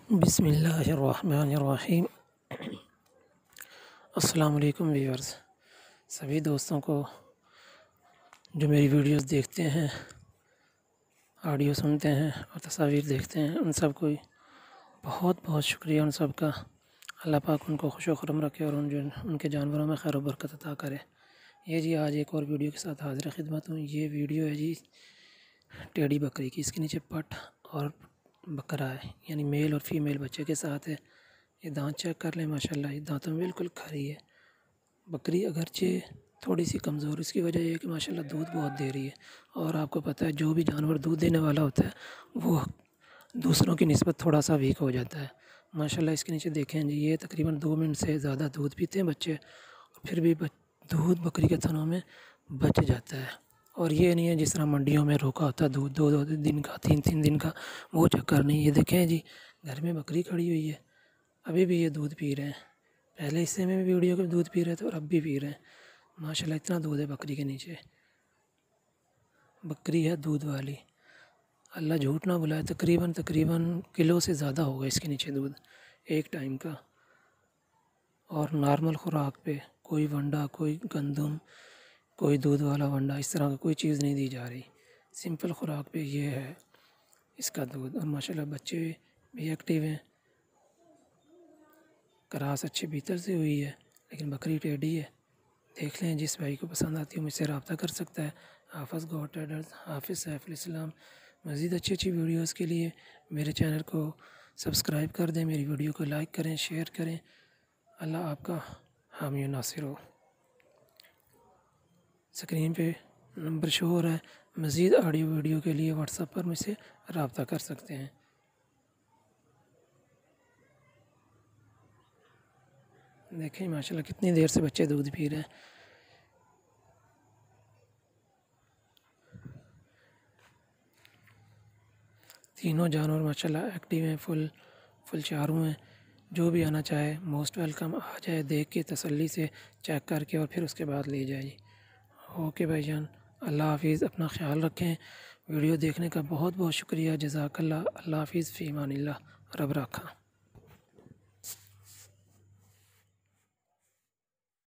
बिस्मिल्लाहिर्रहमानिर्रहीम। अस्सलाम वालेकुम व्यूअर्स, सभी दोस्तों को जो मेरी वीडियोस देखते हैं, ऑडियो सुनते हैं और तस्वीर देखते हैं, उन सब को बहुत बहुत शुक्रिया। उन सब का अल्लाह पाक उनको खुश व खुर्रम रखे और उनके जानवरों में खैर बरकत अता करे। ये जी आज एक और वीडियो के साथ हाज़िर खिदमत हूँ। ये वीडियो है जी टेडी बकरी की। इसके नीचे पट और बकरा है, यानी मेल और फीमेल बच्चे के साथ है। ये दांत चेक कर लें, माशाल्लाह ये दांतों में बिल्कुल खरी है। बकरी अगरचे थोड़ी सी कमज़ोर, इसकी वजह यह है कि माशाल्लाह दूध बहुत दे रही है। और आपको पता है जो भी जानवर दूध देने वाला होता है वो दूसरों की निस्बत थोड़ा सा वीक हो जाता है। माशाल्लाह इसके नीचे देखें जी, ये तकरीबन 2 मिनट से ज़्यादा दूध पीते हैं बच्चे, और फिर भी दूध बकरी के थनों में बच जाता है। और ये नहीं है जिस तरह मंडियों में रोका होता है दूध 2-2 दिन का, 3-3 दिन का, वो चक्कर नहीं। ये देखें जी, घर में बकरी खड़ी हुई है, अभी भी ये दूध पी रहे हैं। पहले हिस्से में भी वीडियो के दूध पी रहे थे और अब भी पी रहे हैं। माशाल्लाह इतना दूध है बकरी के नीचे। बकरी है दूध वाली, अल्लाह झूठ ना बुलाए, तकरीबन किलो से ज़्यादा होगा इसके नीचे दूध एक टाइम का। और नॉर्मल खुराक पे कोई वंडा, कोई गंदम, कोई दूध वाला वंडा, इस तरह का कोई चीज़ नहीं दी जा रही। सिंपल खुराक पे ये है इसका दूध। और माशाल्लाह बच्चे भी एक्टिव हैं, करास अच्छी भीतर से हुई है, लेकिन बकरी टेढ़ी है। देख लें, जिस भाई को पसंद आती है मुझसे रब्ता कर सकता है। हाफ़िज़ गॉड ट्रेडर्स, हाफ़िज़ सैफुल इस्लाम। मज़ीद अच्छी अच्छी वीडियोज़ के लिए मेरे चैनल को सब्सक्राइब कर दें, मेरी वीडियो को लाइक करें, शेयर करें। अल्लाह आपका हामी व नासिर हो। स्क्रीन पे नंबर शो हो रहा है। मज़ीद ऑडियो वीडियो के लिए व्हाट्सएप पर मुझसे रब्ता कर सकते हैं। देखें माशाल्लाह कितनी देर से बच्चे दूध पी रहे हैं। तीनों जानवर माशाल्लाह एक्टिव हैं, फुल चारों हैं। जो भी आना चाहे मोस्ट वेलकम, आ जाए, देख के तसल्ली से चेक करके और फिर उसके बाद ले जाए जी। ओके भाईजान, अल्लाह हाफिज़, अपना ख्याल रखें। वीडियो देखने का बहुत बहुत शुक्रिया, जज़ाकल्लाह। अल्लाह हाफिज़, फ़ी अमानिल्लाह, रब रखा।